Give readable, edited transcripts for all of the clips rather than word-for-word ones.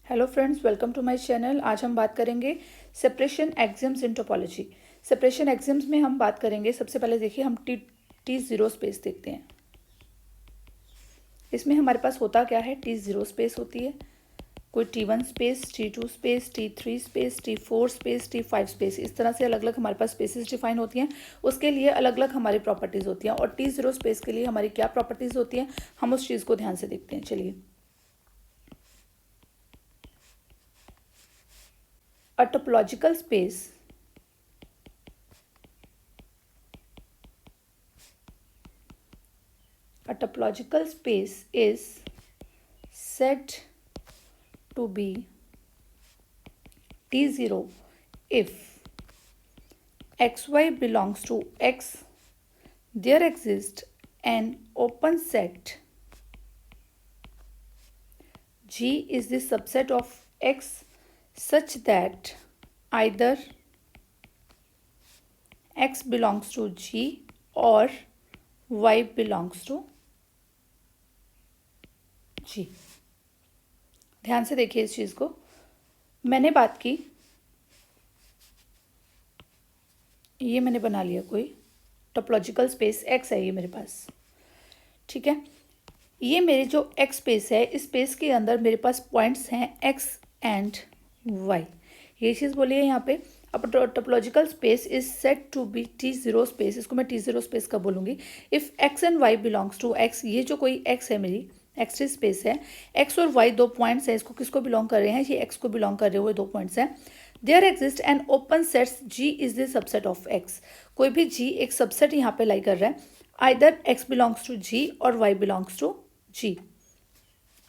Hello friends, welcome to my channel. आज हम बात करेंगे separation axioms in topology. Separation axioms में हम बात करेंगे, सबसे पहले देखिए हम टी ज़ीरो स्पेस देखते हैं। इसमें हमारे पास होता क्या है, टी ज़ीरो स्पेस होती है, कोई T1 space, T2 space, T3 space, T4 space, T5 space, इस तरह से अलग अलग हमारे पास स्पेसेस डिफाइन होती हैं। उसके लिए अलग अलग हमारी प्रॉपर्टीज़ होती हैं और टी ज़ीरो स्पेस के लिए हमारी क्या प्रॉपर्टीज़ होती हैं, हम उस चीज़ को ध्यान से देखते हैं। चलिए, a topological space is said to be T0 if xy belongs to X, there exists an open set G is the subset of X such that either X belongs to G or Y belongs to G। ध्यान से देखिए इस चीज़ को। मैंने बात की, ये मैंने बना लिया कोई टोपोलॉजिकल स्पेस X है, ये मेरे पास, ठीक है। ये मेरे जो X स्पेस है, इस स्पेस के अंदर मेरे पास पॉइंट्स हैं X एंड Y। ये चीज़ बोली है यहाँ पे। अब topological space is said to be T zero space, इसको मैं टी ज़ीरो स्पेस का बोलूँगी, if X and Y belongs to X। ये जो कोई X है, मेरी X स्पेस है, X और Y दो पॉइंट्स हैं, इसको किसको बिलोंग कर रहे हैं, ये X को बिलोंग कर रहे हुए दो पॉइंट्स हैं। There exist an open sets G is the subset of X। कोई भी G एक सबसेट यहाँ पे लाई कर रहा है, either X belongs to G और Y belongs to G।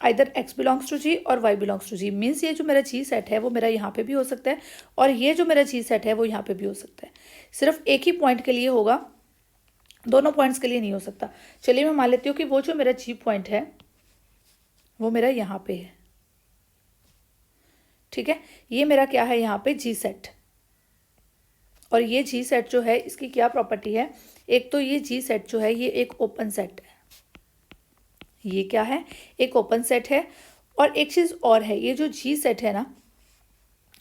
Either X belongs to G और Y belongs to G means ये जो मेरा G सेट है वो मेरा यहाँ पे भी हो सकता है और ये जो मेरा G सेट है वो यहाँ पे भी हो सकता है। सिर्फ एक ही पॉइंट के लिए होगा, दोनों पॉइंट्स के लिए नहीं हो सकता। चलिए मैं मान लेती हूँ कि वो जो मेरा G पॉइंट है वो मेरा यहाँ पे है, ठीक है। ये मेरा क्या है यहाँ पे, G सेट। और ये G सेट जो है, इसकी क्या प्रॉपर्टी है, एक तो ये G सेट जो है ये एक ओपन सेट है, ये क्या है, एक ओपन सेट है। और एक चीज़ और है, ये जो G सेट है ना,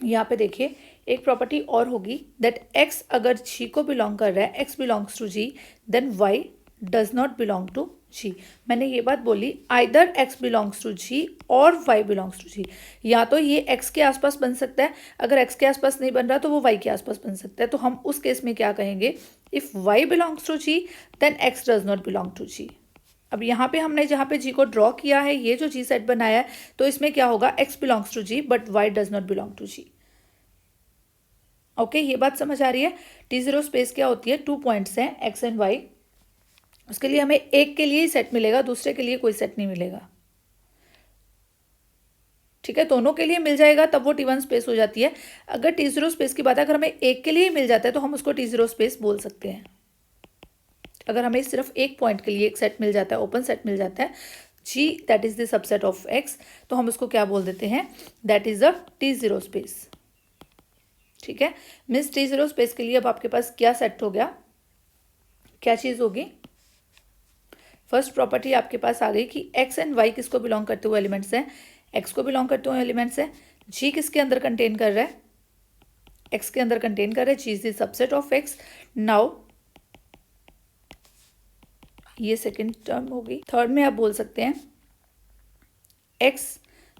यहाँ पे देखिए एक प्रॉपर्टी और होगी, दैट X अगर G को बिलोंग कर रहा है, X belongs to G, then Y does not belong to G। मैंने ये बात बोली, either X belongs to G और Y बिलोंग्स टू G। या तो ये X के आसपास बन सकता है, अगर X के आसपास नहीं बन रहा तो वो Y के आसपास बन सकता है। तो हम उस केस में क्या कहेंगे, if Y belongs to G then X does not belong to G। अब यहाँ पे हमने जहाँ पे G को ड्रॉ किया है, ये जो G सेट बनाया है, तो इसमें क्या होगा, X belongs to G but Y does not belong to G। Okay, ये बात समझ आ रही है। टी ज़ीरो स्पेस क्या होती है, टू पॉइंट्स हैं X एंड Y, उसके लिए हमें एक के लिए ही सेट मिलेगा, दूसरे के लिए कोई सेट नहीं मिलेगा, ठीक है। दोनों के लिए मिल जाएगा तब वो T1 स्पेस हो जाती है। अगर टी ज़ीरो स्पेस की बात है, अगर हमें एक के लिए ही मिल जाता है तो हम उसको टी ज़ीरो स्पेस बोल सकते हैं। अगर हमें सिर्फ एक पॉइंट के लिए एक सेट मिल जाता है, ओपन सेट मिल जाता है, G that is the subset of X, तो हम उसको क्या बोल देते हैं, that is a T zero space, ठीक है। मीन्स टी ज़ीरो स्पेस के लिए अब आपके पास क्या सेट हो गया, क्या चीज़ होगी, फर्स्ट प्रॉपर्टी आपके पास आ गई कि X एंड Y किसको बिलोंग करते हुए एलिमेंट्स हैं, X को बिलोंग करते हुए एलिमेंट्स हैं। G किसके अंदर कंटेन कर रहा है, X के अंदर कंटेन कर रहा है, G is the subset of X। Now ये सेकेंड टर्म होगी। थर्ड में आप बोल सकते हैं X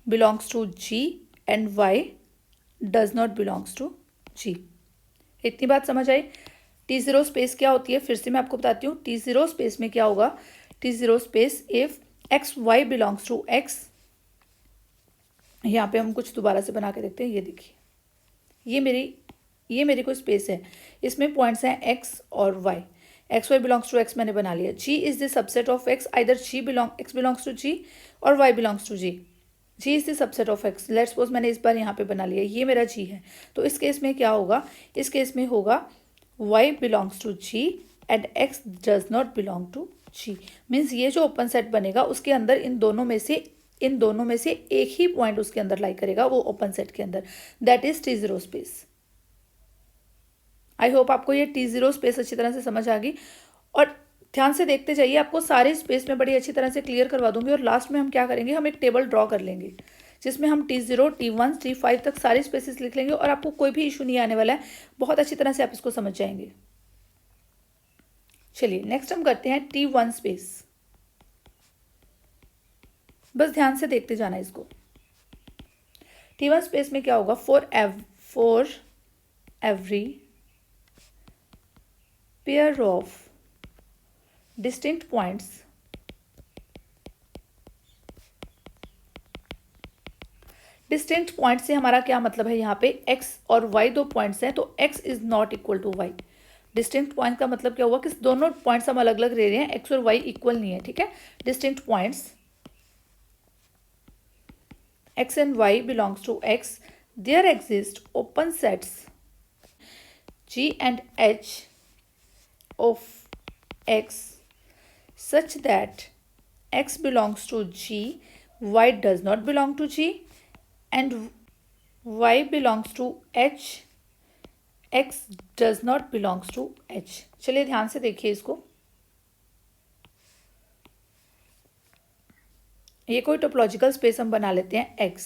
belongs to G and Y does not belongs to G। इतनी बात समझ आई। टी ज़ीरो स्पेस क्या होती है, फिर से मैं आपको बताती हूँ। टी ज़ीरो स्पेस में क्या होगा, T zero space if X Y belongs to X, यहाँ पे हम कुछ दोबारा से बना के देखते हैं। ये देखिए, ये मेरी कोई स्पेस है, इसमें पॉइंट्स हैं X और Y। X Y belongs to X मैंने बना लिया। G is the subset of X, either X belongs to G और Y belongs to G। G is the subset of X। Let's suppose मैंने इस बार यहाँ पे बना लिया, ये मेरा G है, तो इस केस में क्या होगा, इस केस में होगा Y belongs to G and X does not belong to G। Means ये जो ओपन सेट बनेगा उसके अंदर इन दोनों में से एक ही पॉइंट उसके अंदर लाई करेगा, वो ओपन सेट के अंदर, that is T zero space. I hope आपको ये टी ज़ीरो स्पेस अच्छी तरह से समझ आ गई। और ध्यान से देखते जाइए, आपको सारे स्पेस में बड़ी अच्छी तरह से क्लियर करवा दूंगी। और लास्ट में हम क्या करेंगे, हम एक टेबल ड्रॉ कर लेंगे। जिसमें हम T0, T1, T5 तक सारे स्पेसेस लिख लेंगे और आपको कोई भी इशू नहीं आने वाला है, बहुत अच्छी तरह से आप इसको समझ जाएंगे। चलिए नेक्स्ट हम करते हैं T1 स्पेस। बस ध्यान से देखते जाना इसको। T1 स्पेस में क्या होगा, for every pair of distinct points distinct point से हमारा क्या मतलब है, यहाँ पे x और y दो पॉइंट्स हैं, तो x is not equal to y। Distinct point का मतलब क्या हुआ कि दोनों पॉइंट्स हम अलग अलग ले रहे हैं, x और y इक्वल नहीं है, ठीक है। Distinct points x and y belongs to x, there exist open sets G and H of x such that x belongs to G, y does not belong to G, and y belongs to H, x does not belongs to H। चलिए ध्यान से देखिए इसको। ये कोई topological space हम बना लेते हैं x।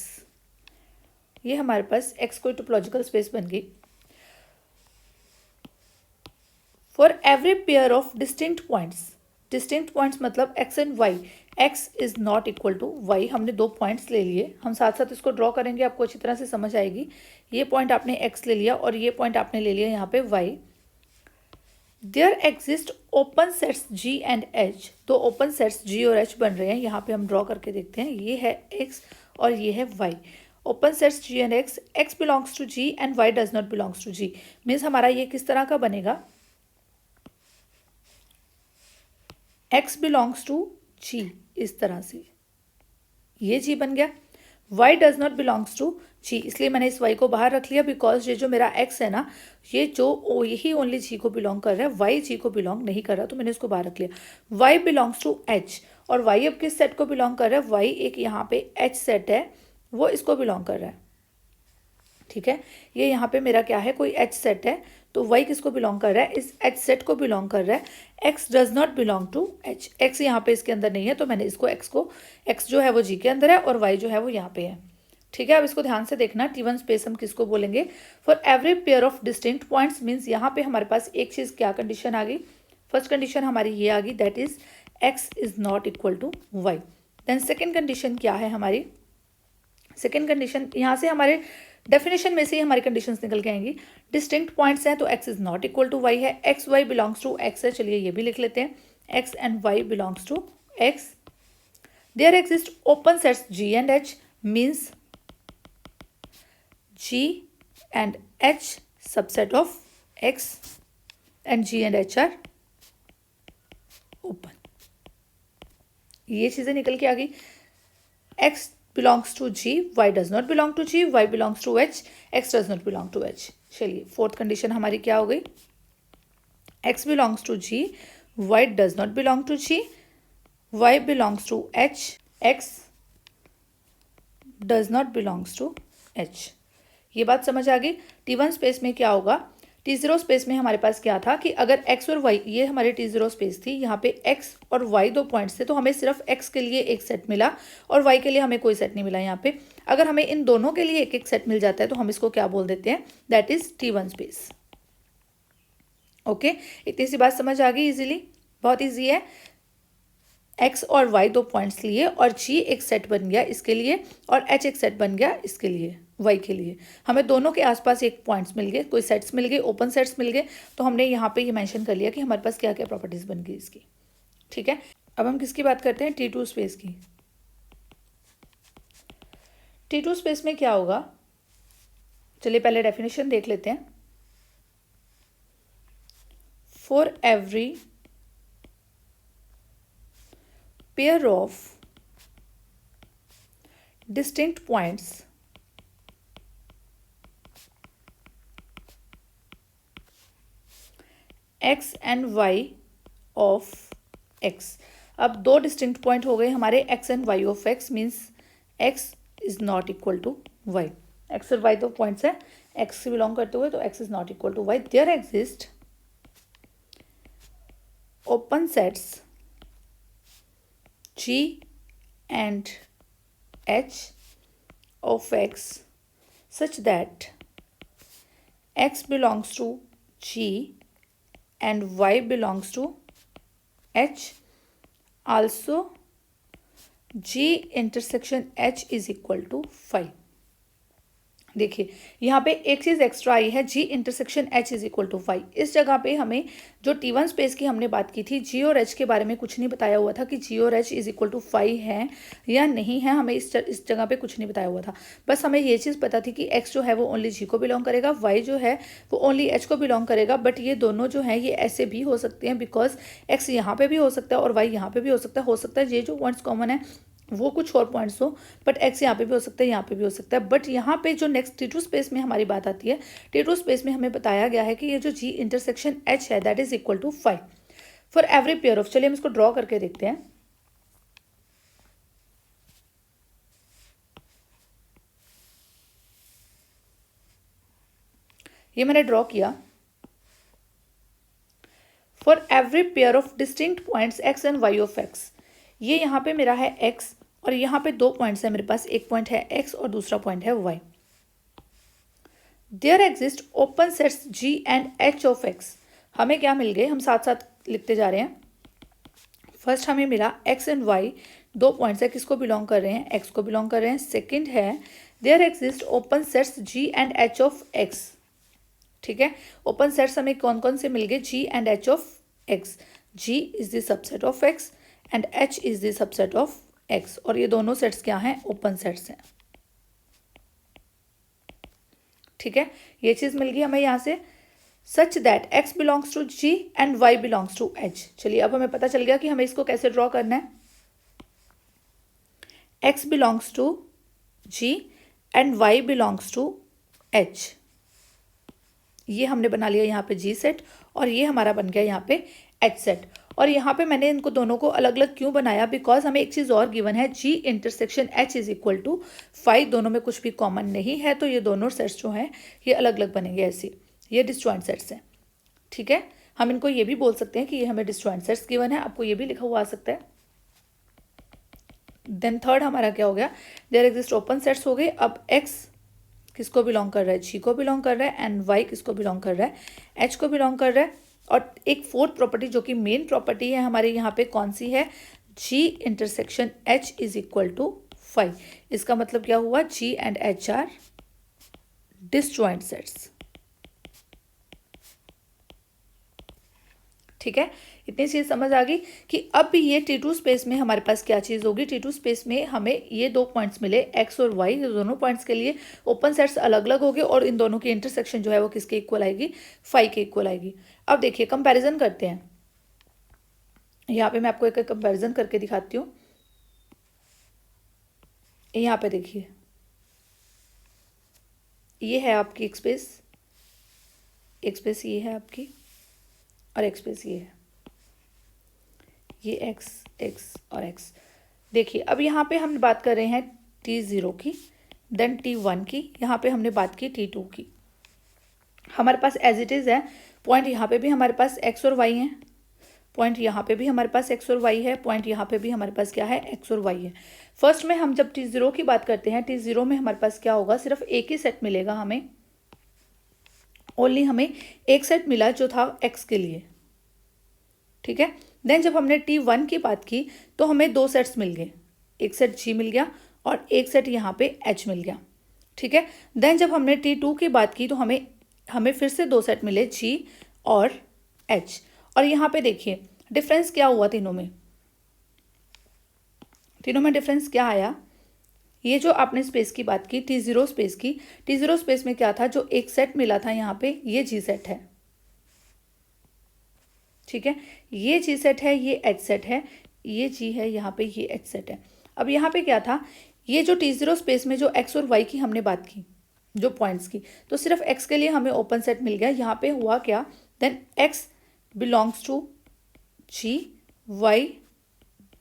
ये हमारे पास x कोई टोपोलॉजिकल स्पेस बन गई। For every pair of distinct points मतलब x and y, x is not equal to y। हमने दो पॉइंट्स ले लिए, हम साथ साथ इसको ड्रॉ करेंगे, आपको अच्छी तरह से समझ आएगी। ये पॉइंट आपने x ले लिया और ये पॉइंट आपने ले लिया यहाँ पे y। There exist open sets G and H, दो ओपन सेट्स G और H बन रहे हैं, यहाँ पे हम ड्रॉ करके देखते हैं। ये है x और ये है y। Open sets G and x belongs to G and y does not belongs to G। Means हमारा ये किस तरह का बनेगा, x बिलोंग्स टू G, इस तरह से ये G बन गया। y does not belongs to G, इसलिए मैंने इस y को बाहर रख लिया, बिकॉज ये जो मेरा x है ना, ये जो यही ओनली G को बिलोंग कर रहा है, y G को बिलोंग नहीं कर रहा, तो मैंने इसको बाहर रख लिया। y बिलोंग्स टू H, और y अब किस सेट को बिलोंग कर रहा है, y एक यहाँ पे H सेट है, वो इसको बिलोंग कर रहा है, ठीक है। ये यहाँ पे मेरा क्या है, कोई H सेट है, तो y किसको बिलोंग कर रहा है, इस H सेट को बिलोंग कर रहा है। x does not belong to H, x यहाँ पे इसके अंदर नहीं है, तो मैंने इसको x जो है वो G के अंदर है और y जो है वो यहाँ पे है, ठीक है। अब इसको ध्यान से देखना, T1 स्पेस हम किसको बोलेंगे, for every pair of distinct points. Means यहाँ पे हमारे पास एक चीज़ क्या कंडीशन आ गई, फर्स्ट कंडीशन हमारी ये आ गई, that is x is not equal to y। Then second condition क्या है हमारी, सेकेंड कंडीशन यहाँ से हमारे डेफिनेशन में से ही हमारी कंडीशंस निकल के आएंगी। डिस्टिंक्ट पॉइंट्स हैं तो x is not equal to y है, x y belongs to x है, चलिए ये भी लिख लेते हैं, x and y belongs to x। There exist open sets G and H, means G and H subset of X and G and H are open। ये चीजें निकल के आ गई। X belongs to G, Y does not belong to G, Y belongs to H, X does not belong to H। चलिए fourth condition हमारी क्या हो गई, X belongs to G, Y does not belong to G, Y belongs to H, X does not belongs to H। ये बात समझ आ गई। T1 स्पेस में क्या होगा, T0 स्पेस में हमारे पास क्या था कि अगर x और y, ये हमारी T0 स्पेस थी, यहाँ पे x और y दो पॉइंट्स थे, तो हमें सिर्फ x के लिए एक सेट मिला और y के लिए हमें कोई सेट नहीं मिला। यहाँ पे अगर हमें इन दोनों के लिए एक एक सेट मिल जाता है तो हम इसको क्या बोल देते हैं, that is T1 space. Okay, इतनी सी बात समझ आ गई इजीली, बहुत ईजी है। x और y दो पॉइंट्स लिए और G एक सेट बन गया इसके लिए और H एक सेट बन गया इसके लिए, y के लिए। हमें दोनों के आसपास एक पॉइंट्स मिल गए, कोई सेट्स मिल गए, ओपन सेट्स मिल गए, तो हमने यहाँ पे ये मेंशन कर लिया कि हमारे पास क्या क्या प्रॉपर्टीज बन गई इसकी, ठीक है। अब हम किसकी बात करते हैं, T2 स्पेस की। T2 स्पेस में क्या होगा, चलिए पहले डेफिनेशन देख लेते हैं। For every pair of distinct points x and y of x। अब दो डिस्टिंक्ट पॉइंट हो गए हमारे x and y of x, means x is not equal to y। x और y दो पॉइंट्स हैं, x से बिलोंग करते हुए, तो x is not equal to y। There exist open sets G and H of x such that x belongs to G and y belongs to H, also G intersection H is equal to 5। देखिए यहाँ पे एक चीज़ extra आई है, G intersection H is equal to 5। इस जगह पे हमें जो T1 स्पेस की हमने बात की थी, जी और एच के बारे में कुछ नहीं बताया हुआ था कि जी और एच इज इक्वल टू 5 है या नहीं है, हमें इस जगह पे कुछ नहीं बताया हुआ था। बस हमें ये चीज़ पता थी कि एक्स जो है वो ओनली जी को बिलोंग करेगा, वाई जो है वो ओनली एच को बिलोंग करेगा। बट ये दोनों जो है ये ऐसे भी हो सकते हैं, बिकॉज एक्स यहाँ पे भी हो सकता है और वाई यहाँ पे भी हो सकता है ये जो पॉइंट्स कॉमन है वो कुछ और पॉइंट्स हो, बट एक्स यहाँ पे भी हो सकता है, यहाँ पे भी हो सकता है। बट यहाँ पे जो नेक्स्ट T2 स्पेस में हमारी बात आती है, T2 स्पेस में हमें बताया गया है कि ये जो जी इंटरसेक्शन एच है that is equal to 5 for every pair of, चलिए हम इसको ड्रॉ करके देखते हैं। ये मैंने ड्रॉ किया। For every pair of distinct points X and Y of X, ये यहाँ पे मेरा है एक्स और यहाँ पे दो पॉइंट्स है मेरे पास, एक पॉइंट है एक्स और दूसरा पॉइंट है Y. There exist open sets G and H of X. हमें क्या मिल गए, हम साथ साथ लिखते जा रहे हैं। फर्स्ट हमें मिला एक्स एंड वाई, दो पॉइंट्स है, किसको बिलोंग कर रहे हैं, एक्स को बिलोंग कर रहे हैं। सेकेंड है there exist open sets G and H of X. ठीक है, ओपन सेट्स हमें कौन कौन से मिल गए, G and H of X. G is the subset of X and H is the subset of X, और ये दोनों सेट्स क्या हैं, ओपन सेट्स हैं। ठीक है, ये चीज मिल गई हमें यहाँ से, such that X belongs to G and Y belongs to H. चलिए अब हमें पता चल गया कि हमें इसको कैसे ड्रॉ करना है। X belongs to G and Y belongs to H, ये हमने बना लिया यहाँ पे जी सेट और ये हमारा बन गया यहाँ पे एच सेट। और यहाँ पे मैंने इनको दोनों को अलग अलग क्यों बनाया, बिकॉज हमें एक चीज़ और गिवन है, G intersection H is equal to 5, दोनों में कुछ भी कॉमन नहीं है, तो ये दोनों सेट्स जो हैं ये अलग अलग बनेंगे ऐसे, ये डिसजॉइंट सेट्स हैं। ठीक है, हम इनको ये भी बोल सकते हैं कि ये हमें डिसजॉइंट सेट्स गिवन है, आपको ये भी लिखा हुआ आ सकता है। देन थर्ड हमारा क्या हो गया, देयर एग्जिस्ट ओपन सेट्स हो गए। अब एक्स किसको बिलोंग कर रहा है, जी को बिलोंग कर रहा है, एंड वाई किसको बिलोंग कर रहा है, एच को बिलोंग कर रहा है। और एक फोर्थ प्रॉपर्टी जो कि मेन प्रॉपर्टी है हमारे यहाँ पे, कौन सी है, G intersection H is equal to 5। इसका मतलब क्या हुआ, G and H are disjoint sets. ठीक है, इतनी चीज समझ आ गई कि अब ये T2 स्पेस में हमारे पास क्या चीज होगी। T2 स्पेस में हमें ये दो पॉइंट्स मिले एक्स और वाई, दोनों पॉइंट्स के लिए ओपन सेट्स अलग अलग हो गए और इन दोनों की इंटरसेक्शन जो है वो किसके इक्वल आएगी, 5 के इक्वल आएगी। अब देखिए कंपैरिजन करते हैं, यहाँ पे मैं आपको एक कंपैरिजन करके दिखाती हूँ। यहाँ पे देखिए, ये है आपकी एक स्पेस ये है आपकी, और एक स्पेस ये है, ये एक्स एक्स और एक्स। देखिए अब यहाँ पे हम बात कर रहे हैं T0 की, देन T1 की, यहाँ पे हमने बात की T2 की। हमारे पास एज इट इज़ है, पॉइंट यहाँ पे भी हमारे पास एक्स और वाई है, पॉइंट यहाँ पे भी हमारे पास एक्स और वाई है, पॉइंट यहाँ पे भी हमारे पास क्या है, एक्स और वाई है। फर्स्ट में हम जब T0 की बात करते हैं, T0 में हमारे पास क्या होगा, सिर्फ एक ही सेट मिलेगा हमें, ओनली हमें एक सेट मिला जो था एक्स के लिए। ठीक है, देन जब हमने T1 की बात की तो हमें दो सेट्स मिल गए, एक सेट जी मिल गया और एक सेट यहाँ पे एच मिल गया। ठीक है, देन जब हमने T2 की बात की तो हमें फिर से दो सेट मिले, जी और एच। और यहाँ पे देखिए डिफरेंस क्या हुआ, तीनों में डिफरेंस क्या आया। ये जो आपने स्पेस की बात की T0 स्पेस की, T0 स्पेस में क्या था, जो एक सेट मिला था यहाँ पे, ये जी सेट है। ठीक है, ये जी सेट है, ये एच सेट है, ये जी है यहाँ पे, ये एच सेट है। अब यहाँ पे क्या था, ये जो T0 स्पेस में जो एक्स और वाई की हमने बात की, जो पॉइंट्स की, तो सिर्फ एक्स के लिए हमें ओपन सेट मिल गया। यहाँ पे हुआ क्या, then x belongs to G, y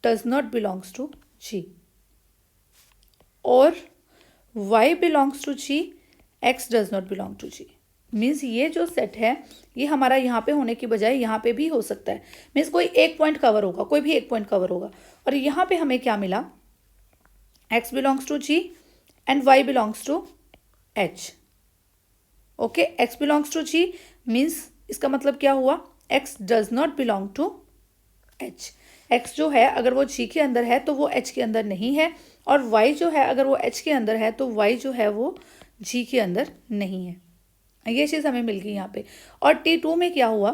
does not belongs to G, और y belongs to G, x does not belong to G. Means ये जो सेट है ये हमारा यहाँ पे होने की बजाय यहाँ पे भी हो सकता है, मीन्स कोई एक पॉइंट कवर होगा, कोई भी एक पॉइंट कवर होगा। और यहाँ पे हमें क्या मिला, x belongs to G and y belongs to h. Okay, x belongs to g means इसका मतलब क्या हुआ, x does not belong to h. x जो है अगर वो g के अंदर है तो वो h के अंदर नहीं है, और y जो है अगर वो h के अंदर है तो y जो है वो g के अंदर नहीं है. ये चीज़ हमें मिल गई यहाँ पे. और T2 में क्या हुआ,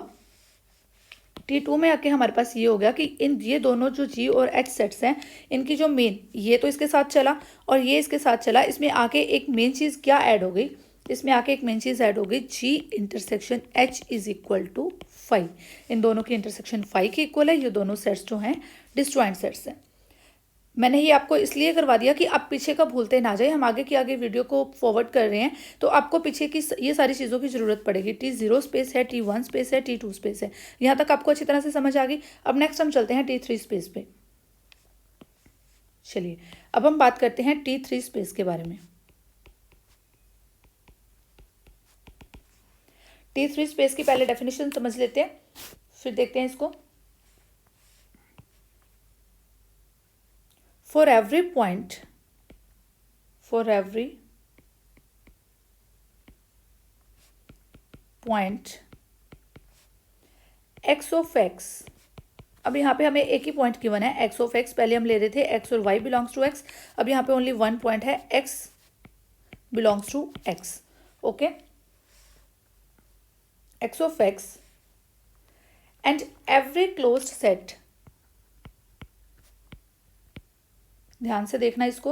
T2 में आके हमारे पास ये हो गया कि इन ये दोनों जो G और H सेट्स हैं, इनकी जो मेन, ये तो इसके साथ चला और ये इसके साथ चला, इसमें आके एक मेन चीज़ क्या ऐड हो गई, इसमें आके एक मेन चीज़ ऐड हो गई, G intersection H is equal to 5. इन दोनों की इंटरसेक्शन 5 के इक्वल है. ये दोनों सेट्स जो हैं डिसजॉइंट सेट्स हैं. मैंने ये आपको इसलिए करवा दिया कि आप पीछे का भूलते ना जाए. हम आगे की आगे वीडियो को फॉरवर्ड कर रहे हैं तो आपको पीछे की ये सारी चीज़ों की ज़रूरत पड़ेगी. T0 स्पेस है, T1 स्पेस है, T2 स्पेस है. यहाँ तक आपको अच्छी तरह से समझ आ गई. अब नेक्स्ट हम चलते हैं T3 स्पेस पे. चलिए अब हम बात करते हैं T3 स्पेस के बारे में. T3 स्पेस की पहले डेफिनेशन समझ लेते हैं, फिर देखते हैं इसको. For every point x of x, अब यहाँ पे हमें एक ही पॉइंट गिवन है x ऑफ x. पहले हम ले रहे थे x और y बिलोंग्स टू x. अब यहाँ पे ओनली वन पॉइंट है x belongs to x. Okay, x of x and every closed set. ध्यान से देखना इसको,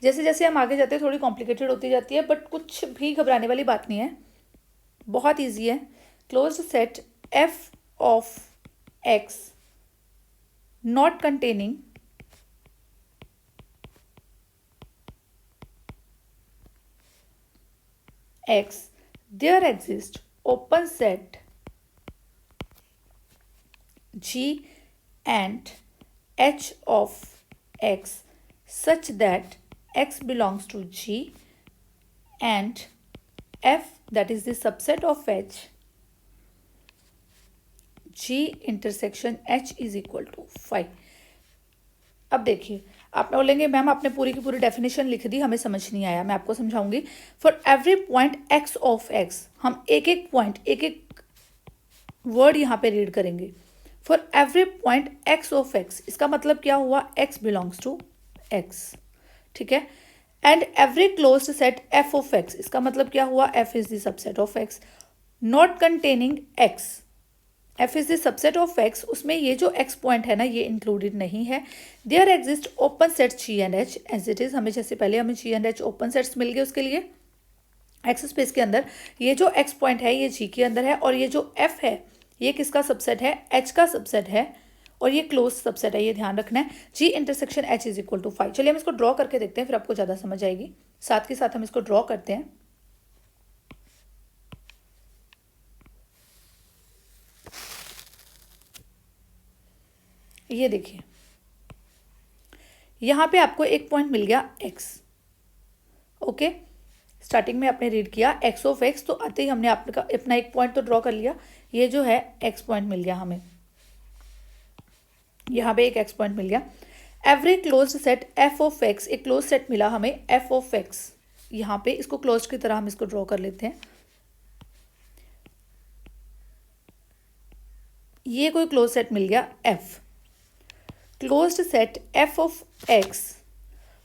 जैसे जैसे हम आगे जाते हैं थोड़ी कॉम्प्लिकेटेड होती जाती है, बट कुछ भी घबराने वाली बात नहीं है, बहुत इजी है. Closed set f of x not containing x, there exist open set G and H of x such that x belongs to G and f, that is the subset of H, G intersection H is equal to 5. अब देखिए, आप बोलेंगे ma'am आपने पूरी की पूरी definition लिख दी, हमें समझ नहीं आया. मैं आपको समझाऊंगी. For every point x of x, हम एक एक पॉइंट एक एक वर्ड यहाँ पे रीड करेंगे. For every point x of x, इसका मतलब क्या हुआ, x बिलोंग्स टू x. ठीक है. And every closed set f of x, इसका मतलब क्या हुआ, f is the subset of x not containing x. f is the subset of x, उसमें ये जो x पॉइंट है ना ये इंक्लूडेड नहीं है. There exist open set G and H as it is. हमें जैसे पहले हमें G and H open sets मिल गए, उसके लिए x स्पेस के अंदर ये जो x पॉइंट है ये G के अंदर है, और ये जो f है ये किसका सबसेट है, H का सबसेट है, और ये क्लोज सबसेट है. ये ध्यान रखना है. G intersection H is equal to 5. चलिए हम इसको ड्रॉ करके देखते हैं, फिर आपको ज़्यादा समझ आएगी. साथ के साथ हम इसको ड्रॉ करते हैं. ये देखिए, यहाँ पे आपको एक पॉइंट मिल गया x. ओके, स्टार्टिंग में आपने रीड किया x ऑफ x, तो आते ही हमने अपना एक पॉइंट तो ड्रॉ कर लिया. ये जो है x पॉइंट मिल गया हमें, यहाँ पे एक x पॉइंट मिल गया. Every closed set f of x, एक क्लोज सेट मिला हमें f ऑफ x. यहाँ पे इसको क्लोज की तरह हम इसको ड्रॉ कर लेते हैं. ये कोई क्लोज सेट मिल गया f. Closed set f of x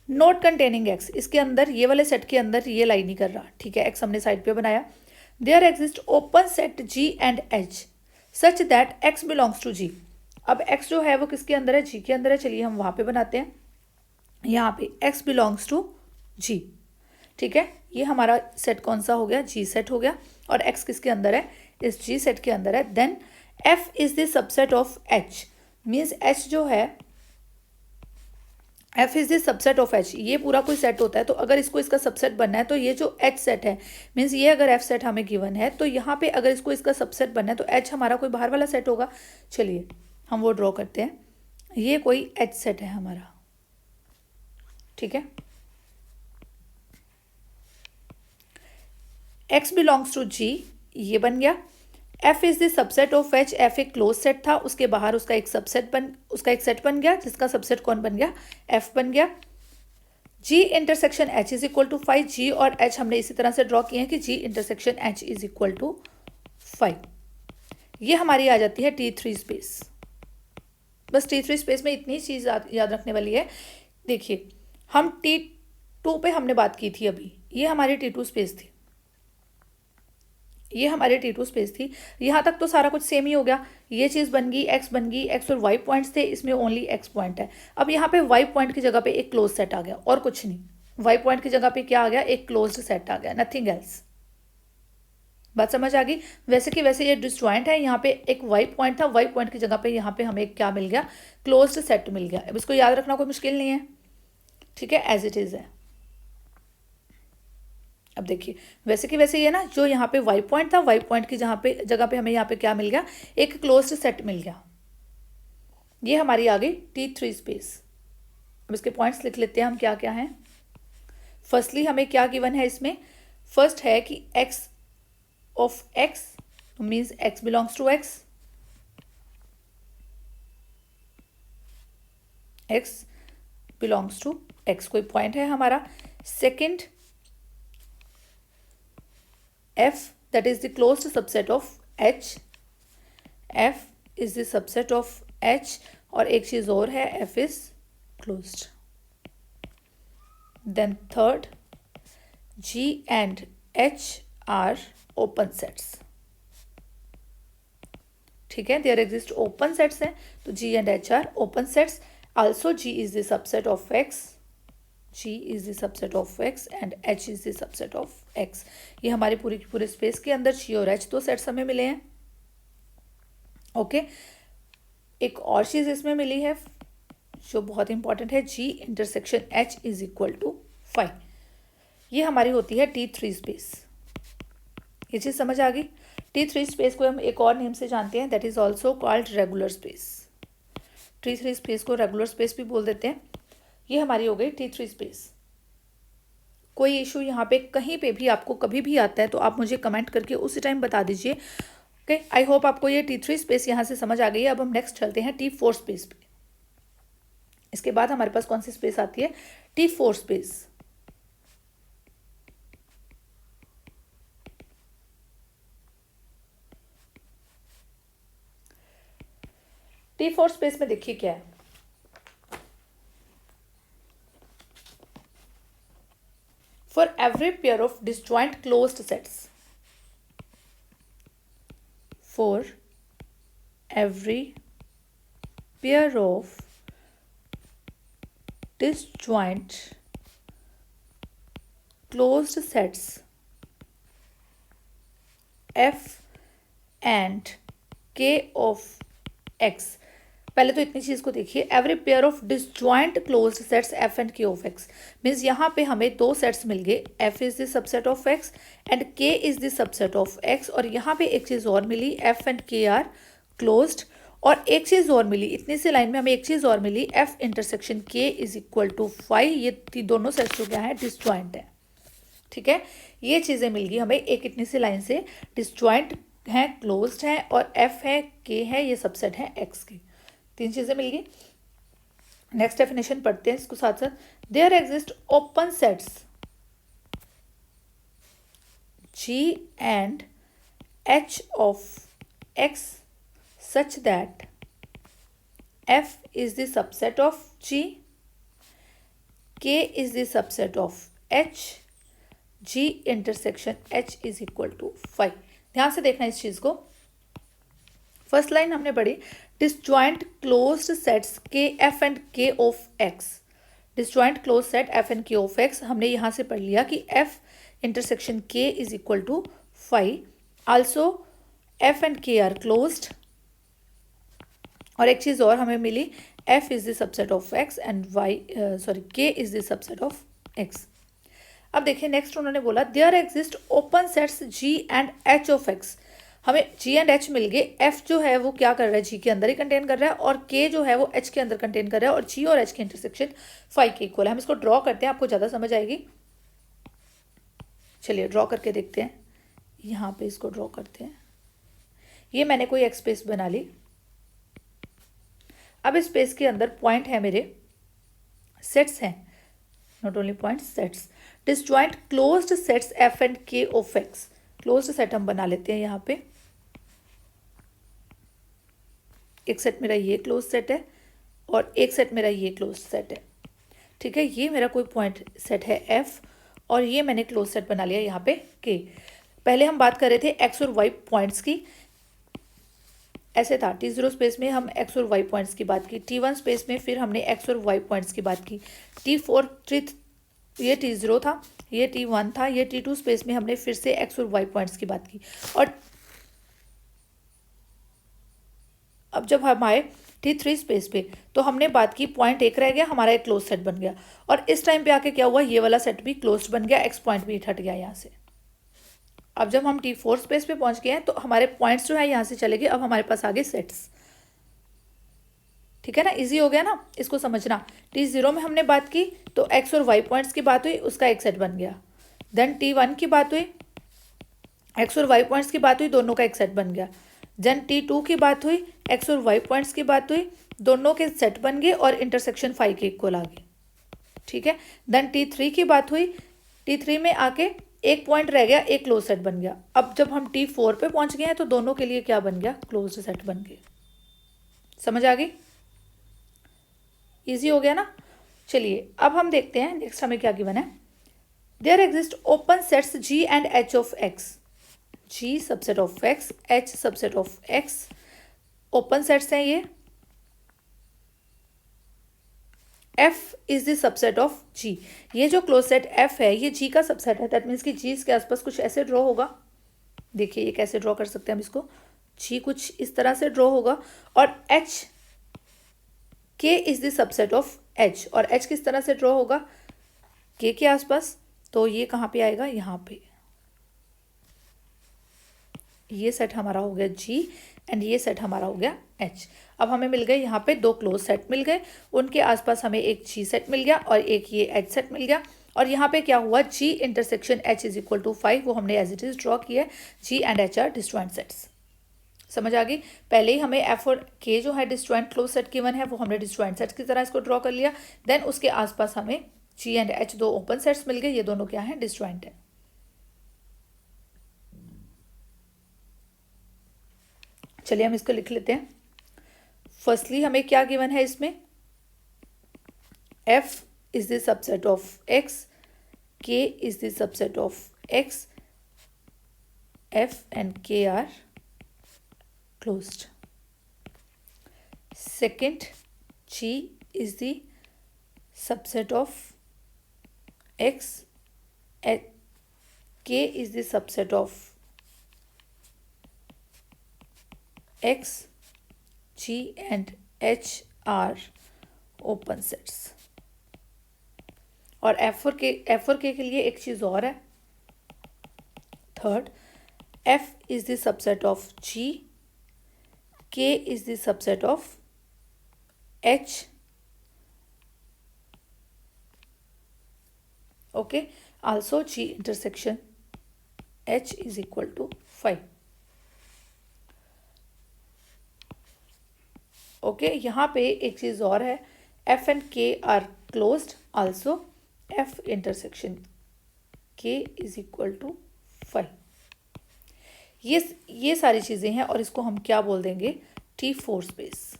not containing x, इसके अंदर ये वाले सेट के अंदर ये लाई नहीं कर रहा. ठीक है, x हमने साइड पे बनाया. There exist open set G and H such that x belongs to G. अब x जो है वो किसके अंदर है, G के अंदर है. चलिए हम वहाँ पे बनाते हैं. यहाँ पे x बिलोंग्स टू G. ठीक है, ये हमारा सेट कौन सा हो गया, G सेट हो गया, और x किसके अंदर है, इस G सेट के अंदर है. Then f is the subset of H, means H जो है f is the subset of H. ये पूरा कोई सेट होता है, तो अगर इसको इसका सबसेट बनना है तो ये जो H सेट है, मीन्स ये अगर f सेट हमें गिवन है तो यहाँ पे अगर इसको इसका सबसेट बनना है तो H हमारा कोई बाहर वाला सेट होगा. चलिए हम वो ड्रॉ करते हैं. ये कोई H सेट है हमारा. ठीक है, x बिलोंग्स टू G, ये बन गया. f is the subset of H, f एक क्लोज सेट था, उसके बाहर उसका एक सेट बन गया, जिसका सबसेट कौन बन गया, f बन गया. G intersection H is equal to 5, G और एच हमने इसी तरह से ड्रॉ किए हैं कि G intersection H is equal to 5। ये हमारी आ जाती है T3 स्पेस। बस T3 स्पेस में इतनी चीज़ याद रखने वाली है। देखिए हम T2 पे हमने बात की थी अभी, ये हमारी T2 स्पेस थी, ये हमारी T2 स्पेस थी। यहाँ तक तो सारा कुछ सेम ही हो गया, ये चीज़ बन गई, एक्स बन गई, एक्स और वाई पॉइंट्स थे, इसमें ओनली एक्स पॉइंट है। अब यहाँ पे वाई पॉइंट की जगह पे एक क्लोज सेट आ गया और कुछ नहीं, वाई पॉइंट की जगह पे क्या आ गया, एक क्लोज्ड सेट आ गया, नथिंग एल्स। बात समझ आ गई। वैसे कि वैसे ये डिस्जॉइंट है, यहाँ पे एक वाई पॉइंट था, वाई पॉइंट की जगह पे यहाँ पे हमें क्या मिल गया, क्लोज्ड सेट मिल गया। अब इसको याद रखना कोई मुश्किल नहीं है, ठीक है, एज इट इज़ है। अब देखिए वैसे कि वैसे ये ना, जो यहाँ पे वाई पॉइंट था, वाई पॉइंट की जगह पे हमें यहाँ पे क्या मिल गया, एक क्लोज्ड सेट मिल गया। ये हमारी आ गई T3 स्पेस। अब इसके पॉइंट्स लिख लेते हैं हम क्या क्या हैं। फर्स्टली हमें क्या गिवन है इसमें, फर्स्ट है कि x of x means x belongs to x, x belongs to x कोई पॉइंट है हमारा। Second f that is the closed subset of h, f is the subset of h, और एक चीज और है, f is closed. Then third, g and h are open sets, ठीक है, there exist open sets हैं, तो g and h are open sets. Also g is the subset of x, G is the subset of x and H is the subset of x. ये हमारी पूरी की पूरी space के अंदर G और H दो सेट्स हमें मिले हैं। ओके, एक और चीज़ इसमें मिली है जो बहुत इंपॉर्टेंट है, G intersection H is equal to 5। ये हमारी होती है T3 स्पेस। ये चीज़ समझ आ गई। T3 स्पेस को हम एक और नेम से जानते हैं, that is also called regular space. T3 space को रेगुलर स्पेस भी बोल देते हैं। ये हमारी हो गई T3 स्पेस। कोई इशू यहाँ पे कहीं पे भी आपको कभी भी आता है तो आप मुझे कमेंट करके उसी टाइम बता दीजिए। ओके, आई होप आपको ये T3 स्पेस यहाँ से समझ आ गई है। अब हम नेक्स्ट चलते हैं T4 स्पेस पे। इसके बाद हमारे पास कौन सी स्पेस आती है, T4 स्पेस। T4 स्पेस में देखिए क्या है, for every pair of disjoint closed sets, for every pair of disjoint closed sets f and k of x, पहले तो इतनी चीज को देखिए, every pair of disjoint closed sets f and k of x means यहाँ पे हमें दो सेट्स मिल गए, f is the subset of x and k is the subset of x, और यहाँ पे एक चीज और मिली, f and k are closed, और एक चीज और मिली, इतनी सी लाइन में हमें एक चीज और मिली, f intersection k is equal to 5। ये दोनों सेट्स जो क्या है, डिसजॉइंट है, ठीक है। ये चीजें मिल गई हमें एक इतनी सी लाइन से, डिसजॉइंट है, क्लोज्ड है, और f है, k है, ये सबसेट है x के। तीन चीजें मिल गई। नेक्स्ट डेफिनेशन पढ़ते हैं इसको साथ साथ। There exist open sets G and H of X such that F is the subset of G, K is the subset of H, G intersection H is equal to 5। ध्यान से देखना इस चीज को। फर्स्ट लाइन हमने पढ़ी, disjoint closed sets K F and K of X. Disjoint close set F and K of X हमने यहाँ से पढ़ लिया कि F intersection K is equal to 5। Also F and K are closed, और एक चीज और हमें मिली, F is the subset of X and K is the subset of X. अब देखिए नेक्स्ट उन्होंने बोला, there exist open sets G and H of X. हमें जी एंड एच मिल गए, एफ जो है वो क्या कर रहा है, जी के अंदर ही कंटेन कर रहा है, और के जो है वो एच के अंदर कंटेन कर रहा है, और जी और एच के इंटरसेक्शन 5 के इक्वल है। हम इसको ड्रॉ करते हैं, आपको ज़्यादा समझ आएगी। चलिए ड्रॉ करके देखते हैं। यहाँ पे इसको ड्रॉ करते हैं। ये मैंने कोई एक स्पेस बना ली। अब इस स्पेस के अंदर पॉइंट है मेरे, सेट्स हैं not only point sets. Disjoint closed sets F and K of x. Closed set हम बना लेते हैं यहाँ पे। एक सेट मेरा ये क्लोज सेट है और एक सेट मेरा ये क्लोज सेट है, ठीक है। ये मेरा कोई पॉइंट सेट है एफ और ये मैंने क्लोज सेट बना लिया यहाँ पे के। पहले हम बात कर रहे थे एक्स और वाई पॉइंट्स की, ऐसे था T0 स्पेस में हम एक्स और वाई पॉइंट्स की बात की, T1 स्पेस में फिर हमने एक्स और वाई पॉइंट्स की बात की, T4 ये T0 था, ये T1 था, ये T2 स्पेस में हमने फिर से एक्स और वाई पॉइंट्स की बात की। और अब जब हम आए T3 स्पेस पे तो हमने बात की पॉइंट एक रह गया, हमारा एक क्लोज सेट बन गया। और इस टाइम पे आके क्या हुआ, ये वाला सेट भी क्लोज बन गया, एक्स पॉइंट भी हट गया यहाँ से। अब जब हम T4 स्पेस पे पहुंच गए हैं तो हमारे पॉइंट्स जो है यहाँ से चले गए, अब हमारे पास आ गए सेट्स, ठीक है ना। इजी हो गया ना इसको समझना। T0 में हमने बात की तो एक्स और वाई पॉइंट्स की बात हुई, उसका एक सेट बन गया। देन T1 की बात हुई, एक्स और वाई पॉइंट्स की बात हुई, दोनों का एक सेट बन गया। देन T2 की बात हुई, एक्स और वाई पॉइंट्स की बात हुई, दोनों के सेट बन गए और इंटरसेक्शन फाई के इक्वल आ गए, ठीक है। देन T3 की बात हुई, T3 में आके एक पॉइंट रह गया, एक क्लोज सेट बन गया। अब जब हम T4 पे पहुंच गए हैं तो दोनों के लिए क्या बन गया, क्लोज सेट बन गए। समझ आ गई, इजी हो गया ना। चलिए अब हम देखते हैं नेक्स्ट हमें क्या गिवन है। There exist open sets G and H of X। G subset of X, H subset of X, open sets हैं ये। F is the subset of G। ये जो क्लोज सेट F है ये G का सबसेट है, that means कि G इसके आसपास कुछ ऐसे ड्रॉ होगा। देखिए ये कैसे ड्रॉ कर सकते हैं हम इसको, G कुछ इस तरह से ड्रॉ होगा। और H, K is the subset of H, और H किस तरह से ड्रॉ होगा, K के आसपास। तो ये कहाँ पे आएगा, यहाँ पे। ये सेट हमारा हो गया G एंड ये सेट हमारा हो गया H। अब हमें मिल गए यहाँ पे दो क्लोज सेट मिल गए, उनके आसपास हमें एक G सेट मिल गया और एक ये H सेट मिल गया। और यहाँ पे क्या हुआ, G intersection H is equal to 5, वो हमने एज इट इज ड्रॉ किया है। G and H are disjoint sets. समझ आ गई। पहले ही हमें F और K जो है डिस्जॉइंट क्लोज सेट गिवन है, वो हमने डिस्जॉइंट सेट्स की तरह इसको ड्रॉ कर लिया। देन उसके आसपास हमें G एंड H दो ओपन सेट्स मिल गए, ये दोनों क्या है, डिस्जॉइंट है। चलिए हम इसको लिख लेते हैं। फर्स्टली हमें क्या गिवन है इसमें, F is the subset of X, K is the subset of X, F and K are closed. Second, G is the subset of X, K is the subset of X, G and H are open sets. और F और K के लिए एक चीज़ और है। Third, F is the subset of G, K is the subset of H, okay, also G intersection H is equal to 5. Okay यहाँ पे एक चीज़ और है, F and K are closed, also F intersection K is equal to 5। ये सारी चीज़ें हैं और इसको हम क्या बोल देंगे, T4 स्पेस।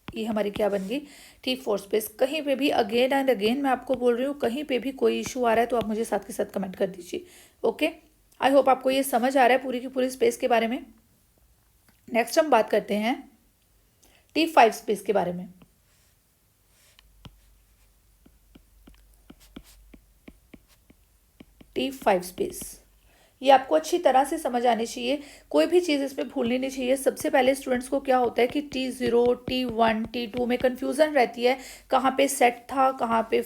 ये हमारी क्या बन गई, T4 स्पेस। कहीं पे भी अगेन एंड अगेन मैं आपको बोल रही हूँ, कहीं पे भी कोई इशू आ रहा है तो आप मुझे साथ के साथ कमेंट कर दीजिए। ओके, आई होप आपको ये समझ आ रहा है पूरी की पूरी स्पेस के बारे में। नेक्स्ट हम बात करते हैं T5 स्पेस के बारे में। T5 स्पेस ये आपको अच्छी तरह से समझ आनी चाहिए, कोई भी चीज़ इसमें भूलनी नहीं चाहिए। सबसे पहले स्टूडेंट्स को क्या होता है कि T0, T1, T2 में कन्फ्यूज़न रहती है, कहाँ पे सेट था, कहाँ पे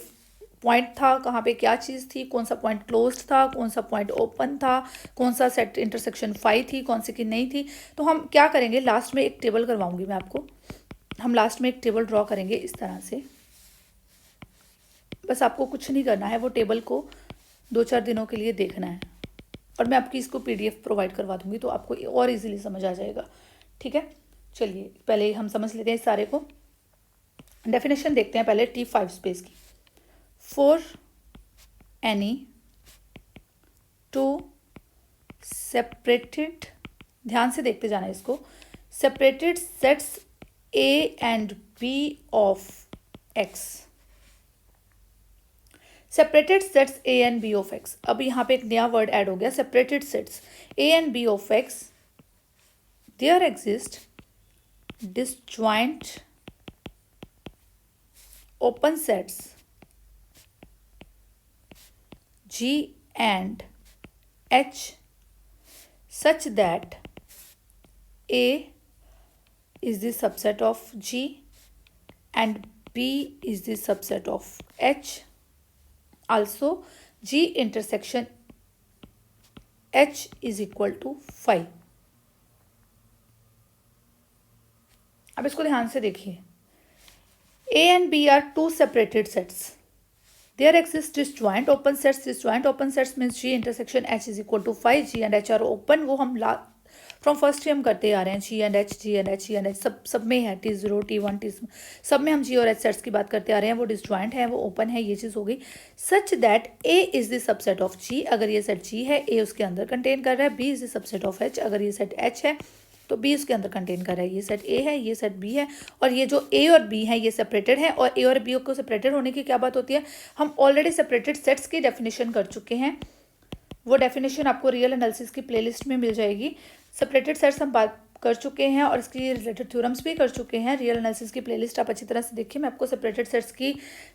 पॉइंट था, कहाँ पे क्या चीज़ थी, कौन सा पॉइंट क्लोज्ड था, कौन सा पॉइंट ओपन था, कौन सा सेट इंटरसेक्शन 5 थी, कौन सी की नहीं थी। तो हम क्या करेंगे, लास्ट में एक टेबल करवाऊंगी मैं आपको। हम लास्ट में एक टेबल ड्रॉ करेंगे इस तरह से, बस आपको कुछ नहीं करना है, वो टेबल को 2-4 दिनों के लिए देखना है और मैं आपकी इसको PDF प्रोवाइड करवा दूंगी तो आपको और इजीली समझ आ जाएगा, ठीक है। चलिए पहले हम समझ लेते हैं इस सारे को। डेफिनेशन देखते हैं पहले T5 स्पेस की। for any two separated, ध्यान से देखते जाना इसको, separated sets A and B of X, separated sets A and B of X. अब यहाँ पे एक नया वर्ड ऐड हो गया, separated sets A and B of X, there exist disjoint open sets G and H such that A is the subset of G and B is the subset of H. Also, G intersection H is equal to 5. अब इसको ध्यान से देखिए, A and B are two separated sets. There exists disjoint open sets. Disjoint open sets means G intersection H is equal to 5. G and H are open. वो हम from first ही हम करते आ रहे हैं, G and H, G and H, G and H सब में है, T0, T1, T सब में हम G और H सेट्स की बात करते आ रहे हैं। वो डिसजॉइंट है, वो ओपन है, ये चीज़ हो गई। Such that A is the subset of G, अगर ये सेट G है, A उसके अंदर कंटेन कर रहा है। B is the subset of H, अगर ये सेट H है तो B उसके अंदर कंटेन कर रहा है। ये सेट A है, ये सेट B है, और ये जो A और B है ये सेपरेटेड है। और A और B को सेपरेटेड होने की क्या बात होती है, हम ऑलरेडी सेपरेटेड सेट्स की डेफिनेशन कर चुके हैं। वो डेफिनेशन आपको रियल एनालिसिस की प्लेलिस्ट में मिल जाएगी। सेपरेटेड सेट्स हम बात कर चुके हैं और इसकी रिलेटेड थ्योरम्स भी कर चुके हैं। रियल एनालिसिस की प्लेलिस्ट आप अच्छी तरह से देखिए। मैं आपको सेपरेटेड सेट्स की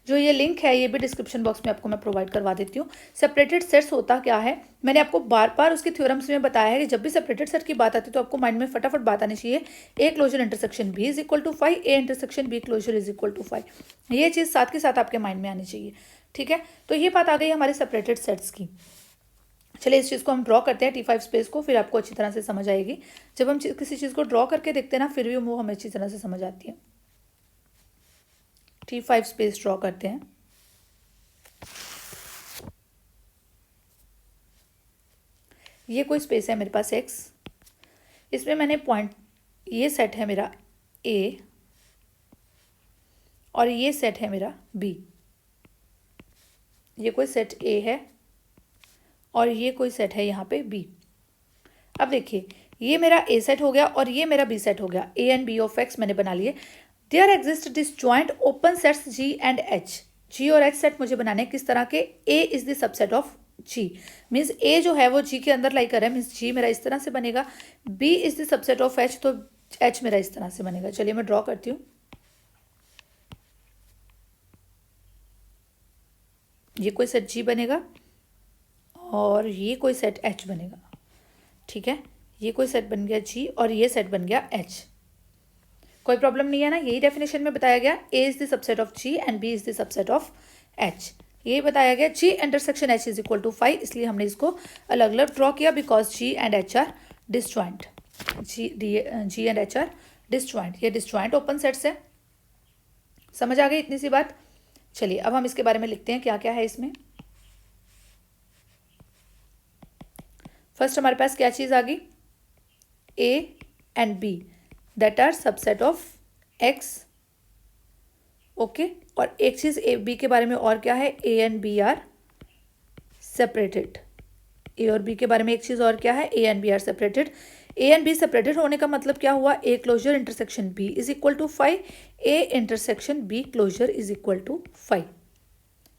जो ये लिंक है ये भी डिस्क्रिप्शन बॉक्स में आपको मैं प्रोवाइड करवा देती हूँ। सेपरेटेड सेट्स होता क्या है, मैंने आपको बार बार उसकी थ्योरम्स में बताया है कि जब भी सेपरेटेड सेट की बात आती है तो आपको माइंड में फटाफट बात आनी चाहिए, A closure intersection B is equal to 5, A intersection B closure is equal to 5। ये चीज़ साथ के साथ आपके माइंड में आनी चाहिए, ठीक है। तो ये बात आ गई हमारे सेपरेटेड सेट्स की। चलिए इस चीज़ को हम ड्रॉ करते हैं T5 स्पेस को, फिर आपको अच्छी तरह से समझ आएगी। जब हम किसी चीज़ को ड्रॉ करके देखते हैं ना, फिर भी वो हमें अच्छी तरह से समझ आती है। T5 स्पेस ड्रॉ करते हैं। ये कोई स्पेस है मेरे पास X, इसमें मैंने पॉइंट, ये सेट है मेरा A और ये सेट है मेरा B। ये कोई सेट A है और ये कोई सेट है यहाँ पे B। अब देखिए ये मेरा A सेट हो गया और ये मेरा B सेट हो गया। A and B of X मैंने बना लिए। There exist disjoint open sets G and H। G और H सेट मुझे बनाने किस तरह के, A is the subset of G, means A जो है वो G के अंदर लाई कर रहा है, मीन्स G मेरा इस तरह से बनेगा। B is the subset of H, तो H मेरा इस तरह से बनेगा। चलिए मैं ड्रॉ करती हूँ। ये कोई सेट G बनेगा और ये कोई सेट H बनेगा, ठीक है। ये कोई सेट बन गया G और ये सेट बन गया H। कोई प्रॉब्लम नहीं है ना, यही डेफिनेशन में बताया गया, A is the subset of G and B is the subset of H। यही बताया गया। G intersection H is equal to 5, इसलिए हमने इसको अलग अलग ड्रॉ किया because G and H are disjoint. G and H are disjoint, ये डिसजॉइंट ओपन सेट्स है। समझ आ गई इतनी सी बात। चलिए अब हम इसके बारे में लिखते हैं क्या क्या है इसमें। फर्स्ट हमारे पास क्या चीज़ आ गई, A and B that are subset of X, okay. और एक चीज़ A B के बारे में और क्या है, A and B are separated. A और B के बारे में एक चीज़ और क्या है, A and B are separated. A and B separated होने का मतलब क्या हुआ, A closure intersection B is equal to 5, A intersection B closure is equal to 5।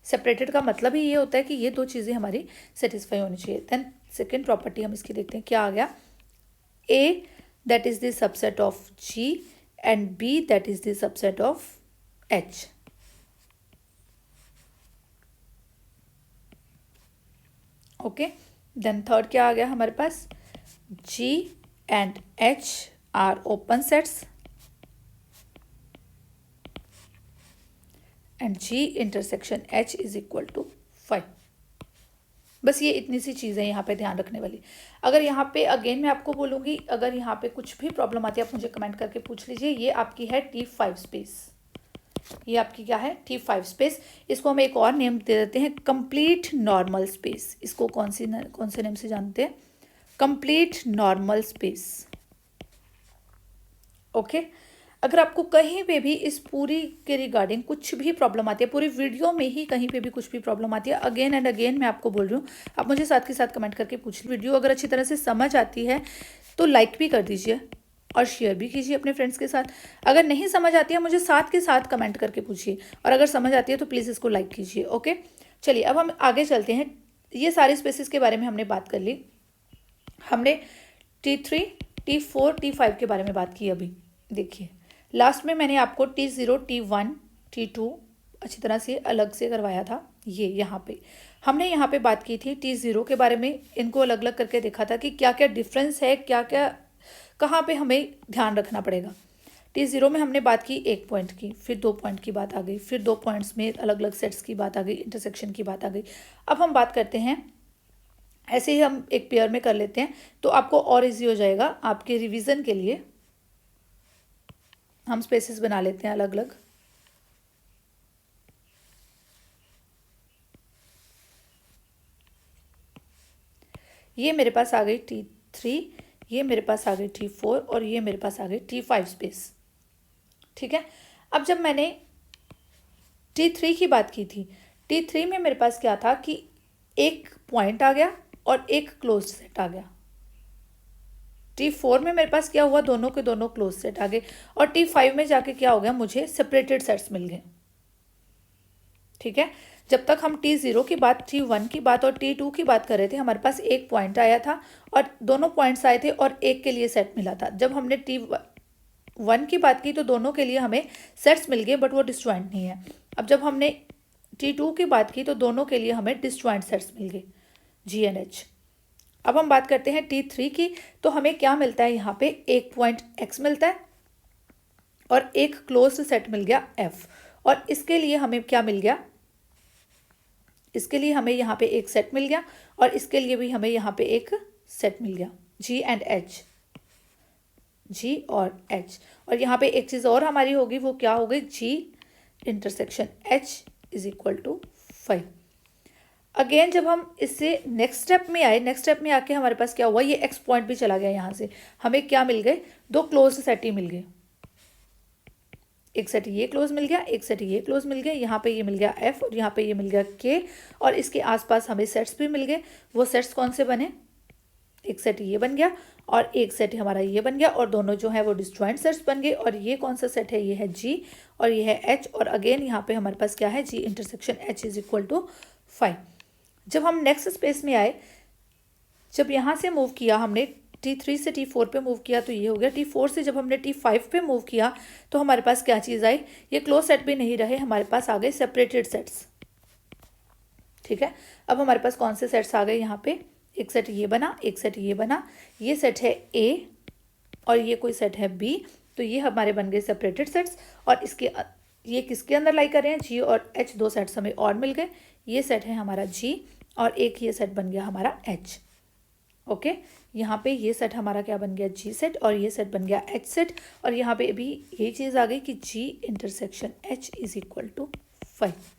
Separated का मतलब ही ये होता है कि ये दो चीज़ें हमारी सेटिस्फाई होनी चाहिए। देन सेकेंड प्रॉपर्टी हम इसकी देखते हैं क्या आ गया, A that is the subset of G and B that is the subset of H। Okay, then third क्या आ गया हमारे पास, G and H are open sets and G intersection H is equal to 5। बस ये इतनी सी चीज़ है यहाँ पे ध्यान रखने वाली। अगर यहाँ पे अगेन मैं आपको बोलूँगी, अगर यहाँ पे कुछ भी प्रॉब्लम आती है आप मुझे कमेंट करके पूछ लीजिए। ये आपकी है T5 स्पेस, ये आपकी क्या है T5 स्पेस। इसको हम एक और नेम दे देते हैं कंप्लीट नॉर्मल स्पेस। इसको कौन से नेम से जानते हैं, कंप्लीट नॉर्मल स्पेस, ओके। अगर आपको कहीं पे भी इस पूरी के रिगार्डिंग कुछ भी प्रॉब्लम आती है, पूरी वीडियो में ही कहीं पे भी कुछ भी प्रॉब्लम आती है, अगेन एंड अगेन मैं आपको बोल रही हूँ, आप मुझे साथ के साथ कमेंट करके पूछ। वीडियो अगर अच्छी तरह से समझ आती है तो लाइक भी कर दीजिए और शेयर भी कीजिए अपने फ्रेंड्स के साथ। अगर नहीं समझ आती है मुझे साथ के साथ कमेंट करके पूछिए, और अगर समझ आती है तो प्लीज़ इसको लाइक कीजिए। ओके, चलिए अब हम आगे चलते हैं। ये सारे स्पेसिस के बारे में हमने बात कर ली। हमने T3, T4, T5 के बारे में बात की। अभी देखिए लास्ट में मैंने आपको T0, T1, T2 अच्छी तरह से अलग से करवाया था। ये यहाँ पे हमने यहाँ पे बात की थी T0 के बारे में, इनको अलग अलग करके देखा था कि क्या क्या डिफरेंस है, क्या क्या कहाँ पे हमें ध्यान रखना पड़ेगा। T0 में हमने बात की 1 पॉइंट की, फिर 2 पॉइंट की बात आ गई, फिर 2 पॉइंट्स में अलग अलग सेट्स की बात आ गई, इंटरसेक्शन की बात आ गई। अब हम बात करते हैं, ऐसे ही हम एक पेयर में कर लेते हैं तो आपको और इजी हो जाएगा। आपके रिवीजन के लिए हम स्पेसेस बना लेते हैं अलग अलग। ये मेरे पास आ गई T3, ये मेरे पास आ गई T4 और ये मेरे पास आ गई T5 स्पेस। ठीक है, अब जब मैंने T3 की बात की थी, T3 में मेरे पास क्या था कि एक पॉइंट आ गया और एक क्लोज सेट आ गया। T4 में मेरे पास क्या हुआ, दोनों के दोनों क्लोज सेट आ गए। और T5 में जाके क्या हो गया, मुझे सेपरेटेड सेट्स मिल गए। ठीक है, जब तक हम T0 की बात, T1 की बात और T2 की बात कर रहे थे, हमारे पास एक पॉइंट आया था और दोनों पॉइंट्स आए थे और एक के लिए सेट मिला था। जब हमने T1 की बात की तो दोनों के लिए हमें सेट्स मिल गए, बट वो डिसजॉइंट नहीं है। अब जब हमने T2 की बात की तो दोनों के लिए हमें डिसजॉइंट सेट्स मिल गए, G एंड H। अब हम बात करते हैं T3 की, तो हमें क्या मिलता है, यहाँ पे एक पॉइंट X मिलता है और एक क्लोज सेट मिल गया F। और इसके लिए हमें क्या मिल गया, इसके लिए हमें यहाँ पे एक सेट मिल गया और इसके लिए भी हमें यहाँ पे एक सेट मिल गया, G एंड H, G और H। और यहाँ पे एक चीज़ और हमारी होगी, वो क्या हो गई, G intersection H is equal to 5। Again जब हम इससे नेक्स्ट स्टेप में आए, नेक्स्ट स्टेप में आके हमारे पास क्या हुआ, ये X पॉइंट भी चला गया। यहाँ से हमें क्या मिल गए, दो क्लोज सेट ही मिल गए। एक सेट ये क्लोज मिल गया, एक सेट ये क्लोज मिल गया। यहाँ पे ये मिल गया F और यहाँ पे ये मिल गया K, और इसके आसपास हमें सेट्स भी मिल गए। वो सेट्स कौन से बने, एक सेट ये बन गया और एक सेट हमारा ये बन गया, और दोनों जो है वो डिसजॉइंट सेट्स बन गए। और ये कौन सा सेट है, ये है G और ये है H। और अगेन यहाँ पे हमारे पास क्या है, G intersection H is equal to 5। जब हम नेक्स्ट स्पेस में आए, जब यहाँ से मूव किया हमने, T3 से T4 पे मूव किया तो ये हो गया। T4 से जब हमने T5 पे मूव किया तो हमारे पास क्या चीज़ आई, ये क्लोज सेट भी नहीं रहे, हमारे पास आ गए सेपरेटेड सेट्स। ठीक है, अब हमारे पास कौन से सेट्स आ गए, यहाँ पे एक सेट ये बना, एक सेट ये बना, ये सेट है A और ये कोई सेट है B, तो ये हमारे बन गए सेपरेटेड सेट्स। और इसके ये किसके अंदर लाई कर रहे हैं, G और H, दो सेट्स हमें और मिल गए। ये सेट है हमारा G और एक ये सेट बन गया हमारा H। ओके, यहाँ पे ये सेट हमारा क्या बन गया, G सेट, और ये सेट बन गया H सेट। और यहाँ पे भी यही चीज़ आ गई कि G intersection H is equal to 5।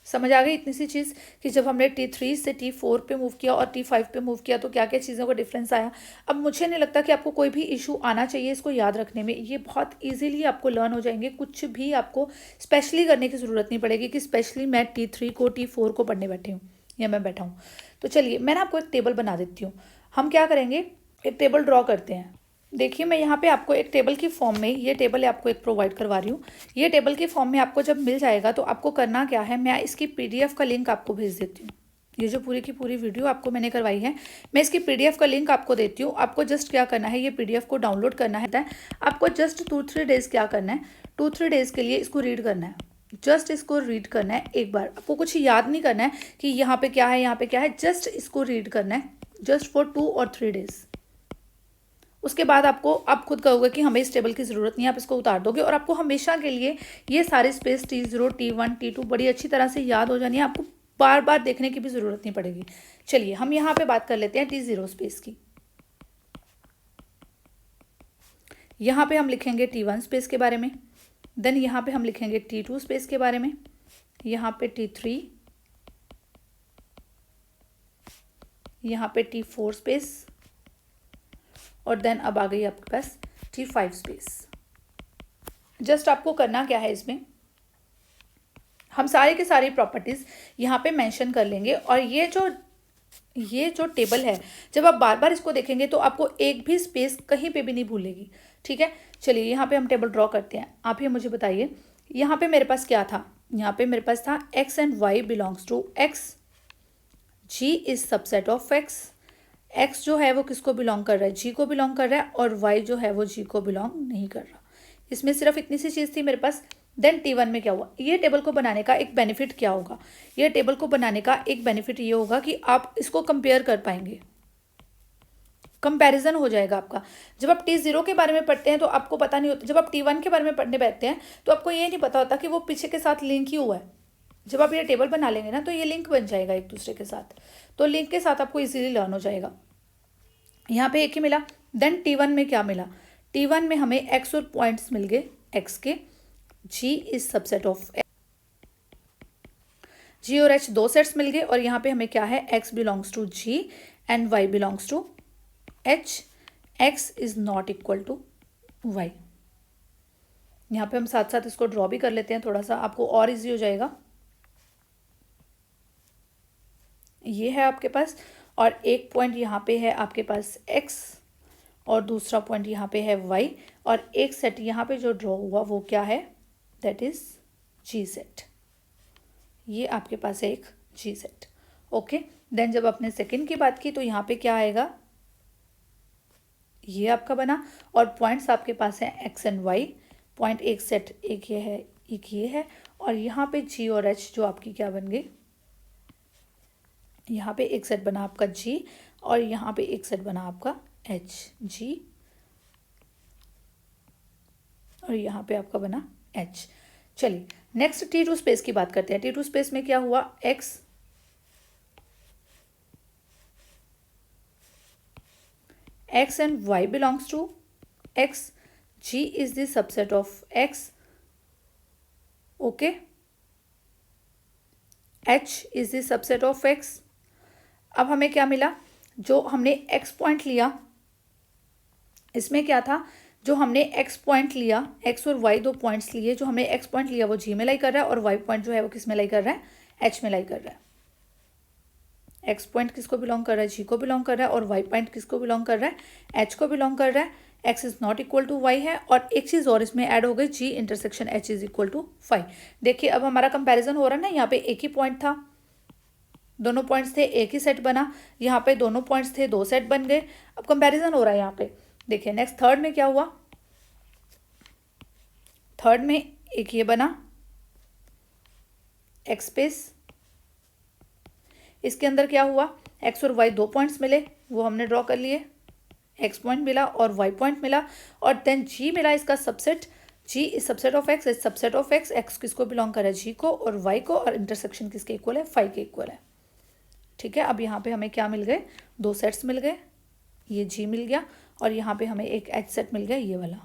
समझ आ गई इतनी सी चीज़ कि जब हमने T3 से T4 पे मूव किया और T5 पे मूव किया तो क्या क्या चीज़ों का डिफरेंस आया। अब मुझे नहीं लगता कि आपको कोई भी इशू आना चाहिए इसको याद रखने में, ये बहुत इजीली आपको लर्न हो जाएंगे। कुछ भी आपको स्पेशली करने की ज़रूरत नहीं पड़ेगी कि स्पेशली मैं T3 को T4 को पढ़ने बैठी हूँ या मैं बैठा हूँ। तो चलिए मैं ना आपको एक टेबल बना देती हूँ। हम क्या करेंगे, एक टेबल ड्रॉ करते हैं। देखिए मैं यहाँ पे आपको एक टेबल की फॉर्म में, ये टेबल आपको एक प्रोवाइड करवा रही हूँ। ये टेबल की फॉर्म में आपको जब मिल जाएगा तो आपको करना क्या है, मैं इसकी PDF का लिंक आपको भेज देती हूँ। ये जो पूरी की पूरी वीडियो आपको मैंने करवाई है, मैं इसकी PDF का लिंक आपको देती हूँ। आपको जस्ट क्या करना है, ये PDF को डाउनलोड करना है। आपको जस्ट 2-3 डेज़ क्या करना है, 2-3 डेज़ के लिए इसको रीड करना है। जस्ट इसको रीड करना है एक बार, आपको कुछ याद नहीं करना है कि यहाँ पे क्या है, यहाँ पे क्या है, जस्ट इसको रीड करना है, जस्ट फॉर 2 और 3 डेज़। उसके बाद आपको, आप खुद कहोगे कि हमें इस टेबल की ज़रूरत नहीं है, आप इसको उतार दोगे और आपको हमेशा के लिए ये सारे स्पेस T0, T1, T2 बड़ी अच्छी तरह से याद हो जानी है। आपको बार बार देखने की भी ज़रूरत नहीं पड़ेगी। चलिए हम यहाँ पे बात कर लेते हैं T0 स्पेस की। यहाँ पे हम लिखेंगे T1 स्पेस के बारे में, देन यहाँ पे हम लिखेंगे T2 स्पेस के बारे में, यहाँ पे T3, यहाँ पे T4 स्पेस, और देन अब आ गई आपके पास T5 स्पेस। जस्ट आपको करना क्या है, इसमें हम सारे के सारी प्रॉपर्टीज यहाँ पे मेंशन कर लेंगे। और ये जो टेबल है, जब आप बार बार इसको देखेंगे तो आपको एक भी स्पेस कहीं पे भी नहीं भूलेगी। ठीक है, चलिए यहाँ पे हम टेबल ड्रॉ करते हैं। आप ही मुझे बताइए, यहाँ पे मेरे पास क्या था? यहाँ पे मेरे पास था x and y belongs to x, g is subset of x। x जो है वो किसको बिलोंग कर रहा है? g को बिलोंग कर रहा है। और y जो है वो g को बिलोंग नहीं कर रहा। इसमें सिर्फ इतनी सी चीज़ थी मेरे पास। देन T1 में क्या हुआ? ये टेबल को बनाने का एक बेनिफिट क्या होगा? ये टेबल को बनाने का एक बेनिफिट ये होगा कि आप इसको कंपेयर कर पाएंगे, कंपैरिजन हो जाएगा आपका। जब आप T0 के बारे में पढ़ते हैं तो आपको पता नहीं होता, जब आप T1 के बारे में पढ़ने बैठते हैं तो आपको ये नहीं पता होता कि वो पीछे के साथ लिंक ही हुआ है। जब आप ये टेबल बना लेंगे ना तो ये लिंक बन जाएगा एक दूसरे के साथ, तो लिंक के साथ आपको इजीली लर्न हो जाएगा। यहाँ पे एक ही मिला। देन T1 में क्या मिला? T1 में हमें x और पॉइंट्स मिल गए x के। g is subset of g और h दो सेट्स मिल गए। और यहाँ पे हमें क्या है? x belongs to g and y belongs to h। x is not equal to y। यहाँ पे हम साथ साथ इसको ड्रॉ भी कर लेते हैं, थोड़ा सा आपको और इजी हो जाएगा। ये है आपके पास, और एक पॉइंट यहाँ पे है आपके पास x और दूसरा पॉइंट यहाँ पे है y। और एक सेट यहाँ पे जो ड्रॉ हुआ वो क्या है? That is g set. ये आपके पास है एक g सेट। ओके, देन जब आपने सेकंड की बात की तो यहाँ पे क्या आएगा? ये आपका बना। और पॉइंट्स आपके पास हैं x एंड y। पॉइंट एक सेट, एक ये है, एक ये है। और यहाँ पे g और h जो आपकी क्या बन गई? यहाँ पे एक सेट बना आपका g और यहाँ पे एक सेट बना आपका h, g और यहाँ पे आपका बना h। चलिए नेक्स्ट T2 स्पेस की बात करते हैं। T2 स्पेस में क्या हुआ? x and y belongs to x, g is the subset of x, okay, h is the subset of x। अब हमें क्या मिला? जो हमने x पॉइंट लिया, इसमें क्या था? जो हमने x पॉइंट लिया, x और y दो पॉइंट्स लिए, जो हमने x पॉइंट लिया वो g में लाई कर रहा है और y पॉइंट जो है वो किस में लाई कर रहा है? h में लाई कर रहा है। x पॉइंट किसको बिलोंग कर रहा है? g को बिलोंग कर रहा है। और y पॉइंट किसको बिलोंग कर रहा है? h को बिलोंग कर रहा है। x is not equal to y है। और एक चीज़ और इसमें ऐड हो गई, g intersection h is equal to 5। देखिए अब हमारा कंपैरिजन हो रहा है ना, यहाँ पे एक ही पॉइंट था, दोनों पॉइंट्स थे, एक ही सेट बना। यहाँ पे दोनों पॉइंट्स थे, दो सेट बन गए। अब कंपैरिजन हो रहा है यहाँ पे। देखिए नेक्स्ट थर्ड में क्या हुआ? थर्ड में एक ये बना x स्पेस। इसके अंदर क्या हुआ? x और y दो पॉइंट्स मिले, वो हमने ड्रॉ कर लिए। x पॉइंट मिला और y पॉइंट मिला। और देन g मिला इसका subset. g is subset of x, is subset of x। x किसको बिलोंग कर रहा है? g को और y को। और इंटरसेक्शन किसके इक्वल है? 5 के इक्वल है। ठीक है, अब यहाँ पे हमें क्या मिल गए? दो सेट्स मिल गए, ये g मिल गया और यहाँ पे हमें एक h सेट मिल गया, ये वाला।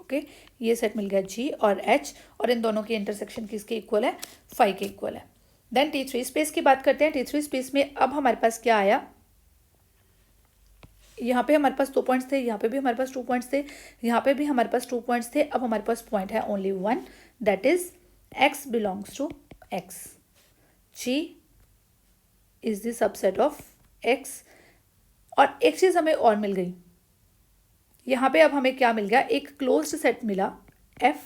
ओके, ये सेट मिल गया g और h, और इन दोनों की इंटरसेक्शन किसके इक्वल है? 5 के इक्वल है। देन T3 स्पेस की बात करते हैं। T3 स्पेस में अब हमारे पास क्या आया? यहाँ पे हमारे पास 2 पॉइंट्स थे, यहाँ पे भी हमारे पास 2 पॉइंट्स थे, यहाँ पे भी हमारे पास 2 पॉइंट्स थे। अब हमारे पास पॉइंट है only 1, that is x belongs to x, g is the subset of x। और एक चीज़ हमें और मिल गई यहाँ पे। अब हमें क्या मिल गया? एक क्लोज्ड सेट मिला f,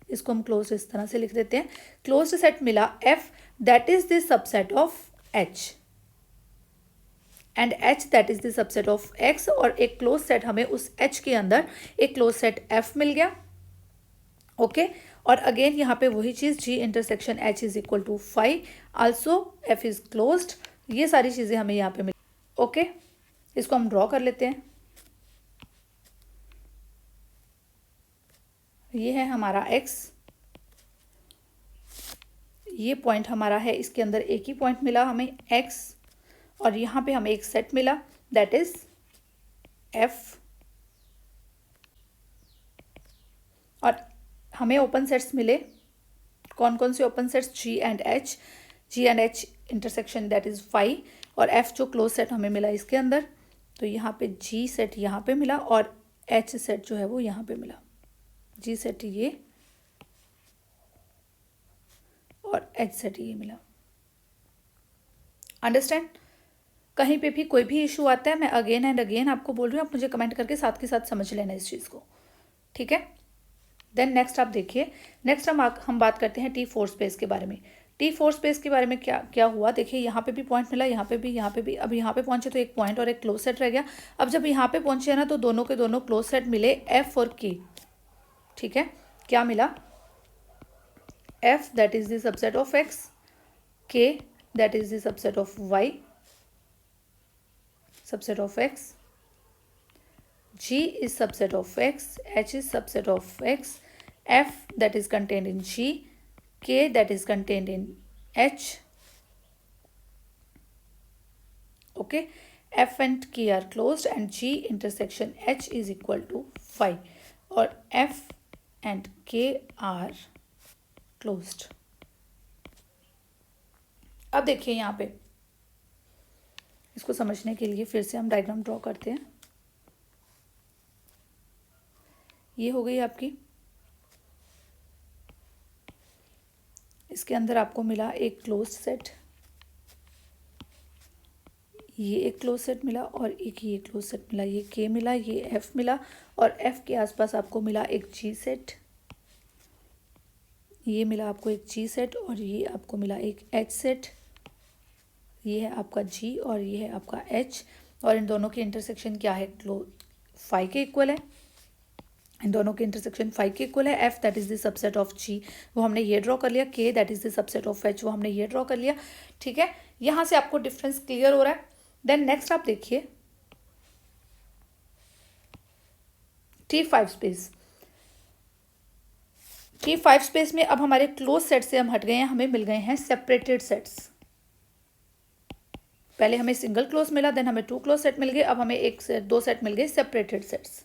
इसको हम क्लोज्ड इस तरह से लिख देते हैं। क्लोज्ड सेट मिला f, that is the subset of h, and h that is the subset of x। और एक क्लोज सेट हमें उस h के अंदर एक क्लोज सेट f मिल गया। ओके, और अगेन यहाँ पे वही चीज़, g intersection h is equal to 5, also f is closed. ये सारी चीज़ें हमें यहाँ पे मिल। ओके, इसको हम ड्रॉ कर लेते हैं। ये है हमारा x, ये पॉइंट हमारा है, इसके अंदर एक ही पॉइंट मिला हमें x, और यहाँ पे हमें एक सेट मिला दैट इज f। और हमें ओपन सेट्स मिले, कौन कौन से open sets? g and h intersection that is 5, और f जो क्लोज सेट हमें मिला इसके अंदर। तो यहाँ पे जी सेट यहाँ पे मिला और एच सेट जो है वो यहाँ पे मिला। जी सेट ये और एच सेट ये मिला। अंडरस्टैंड? कहीं पे भी कोई भी इशू आता है, मैं अगेन एंड अगेन आपको बोल रही हूँ, आप मुझे कमेंट करके साथ के साथ समझ लेना इस चीज़ को, ठीक है। देन नेक्स्ट आप देखिए, नेक्स्ट हम बात करते हैं T4 स्पेस के बारे में। T4 स्पेस के बारे में क्या क्या हुआ, देखिए यहाँ पे भी पॉइंट मिला, यहाँ पे भी, यहाँ पे भी। अब यहाँ पे पहुंचे तो एक पॉइंट और एक क्लोज सेट रह गया। अब जब यहाँ पे पहुंचे ना तो दोनों के दोनों क्लोज सेट मिले F और K, ठीक है। क्या मिला? F that is the subset of X, K that is the subset of Y, subset of X, G is subset of X, H is subset of X, F that is contained in G, K that is contained in H. Okay, F and K are closed and G intersection H is equal to phi, or F and K are closed. अब देखिए यहाँ पे, इसको समझने के लिए फिर से हम डायग्राम ड्रॉ करते हैं। ये हो गई आपकी, इसके अंदर आपको मिला एक क्लोज सेट, ये एक क्लोज सेट मिला और एक ये क्लोज सेट मिला, ये K मिला, ये F मिला और F के आसपास आपको मिला एक G सेट, ये मिला आपको एक G सेट और ये आपको मिला एक H सेट। ये है आपका G और ये है आपका H, और इन दोनों की इंटरसेक्शन क्या है? फाई के इक्वल है। इन दोनों की इंटरसेक्शन फाई के इक्वल है। F that is the subset of G, वो हमने ये ड्रॉ कर लिया। K that is the subset of H, वो हमने ये ड्रॉ कर लिया, ठीक है। यहाँ से आपको डिफरेंस क्लियर हो रहा है। देन नेक्स्ट आप देखिए T5 स्पेस। T5 स्पेस में अब हमारे क्लोज सेट से हम हट गए हैं, हमें मिल गए हैं सेपरेटेड सेट्स। पहले हमें सिंगल क्लोज मिला, देन हमें 2 क्लोज सेट मिल गए, अब हमें एक से 2 सेट मिल गए separated sets.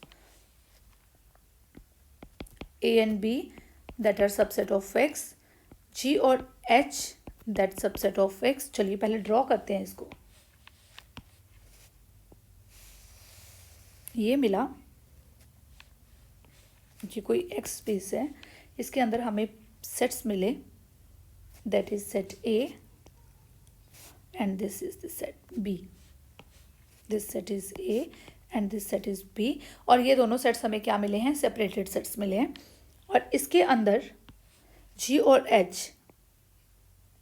A and B that are subset of X, G और H that subset of X। चलिए पहले ड्रॉ करते हैं इसको। ये मिला, ये कोई X स्पेस है, इसके अंदर हमें सेट्स मिले, that is set A and this is the set B, this set is A and this set is B, और ये दोनों सेट्स हमें क्या मिले हैं? सेपरेटेड सेट्स मिले हैं। और इसके अंदर G और H,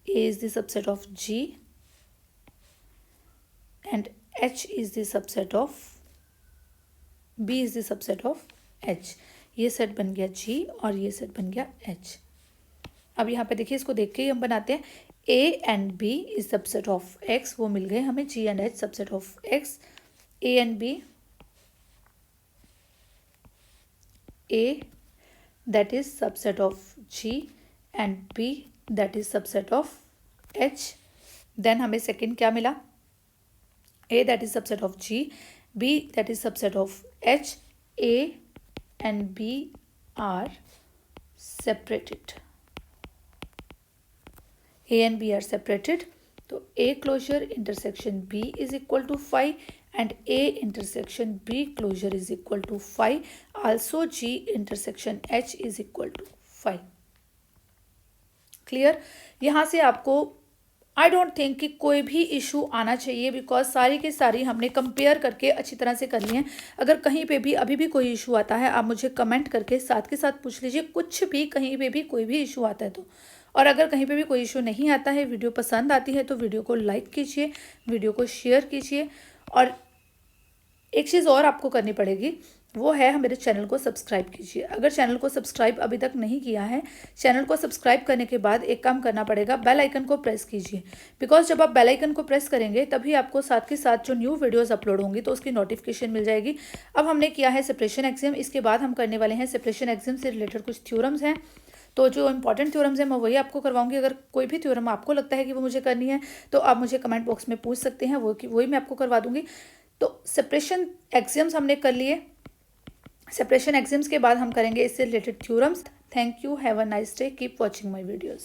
A is the subset of G and H is the subset of B is the subset of H। ये सेट बन गया G और ये सेट बन गया H। अब यहाँ पे देखिए, इसको देख के ही हम बनाते हैं। A and B is subset of X, वो मिल गए हमें G and H subset of X। A and B, A that is subset of G and B that is subset of H। then हमें सेकेंड क्या मिला? A that is subset of G, B that is subset of H। A and B are separated, A and B are separated, तो A closure intersection B is equal to phi and A intersection B closure is equal to phi, also G intersection H is equal to phi। Clear? यहाँ से आपको I don't think कि कोई भी issue आना चाहिए, because सारी की सारी हमने कंपेयर करके अच्छी तरह से कर ली हैं। अगर कहीं पे भी अभी भी कोई इशू आता है, आप मुझे कमेंट करके साथ के साथ पूछ लीजिए, कुछ भी कहीं पे भी कोई भी इशू आता है तो। और अगर कहीं पे भी कोई इशू नहीं आता है, वीडियो पसंद आती है तो वीडियो को लाइक कीजिए, वीडियो को शेयर कीजिए। और एक चीज़ और आपको करनी पड़ेगी, वो है मेरे चैनल को सब्सक्राइब कीजिए। अगर चैनल को सब्सक्राइब अभी तक नहीं किया है, चैनल को सब्सक्राइब करने के बाद एक काम करना पड़ेगा, बेल आइकन को प्रेस कीजिए। बिकॉज जब आप बेल आइकन को प्रेस करेंगे तभी आपको साथ के साथ जो न्यू वीडियोस अपलोड होंगी तो उसकी नोटिफिकेशन मिल जाएगी। अब हमने किया है सेपरेशन एक्सियम, इसके बाद हम करने वाले हैं सेपरेशन एक्सियम से रिलेटेड कुछ थ्योरम्स हैं। तो जो इंपॉर्टेंट थ्योरम्स हैं मैं वही आपको करवाऊंगी। अगर कोई भी थ्योरम आपको लगता है कि वो मुझे करनी है तो आप मुझे कमेंट बॉक्स में पूछ सकते हैं, वही मैं आपको करवा दूंगी। तो सेपरेशन एक्सियम्स हमने कर लिए। सेपरेशन एक्सियम्स के बाद हम करेंगे इससे related theorems. Thank you, have a nice day, keep watching my videos.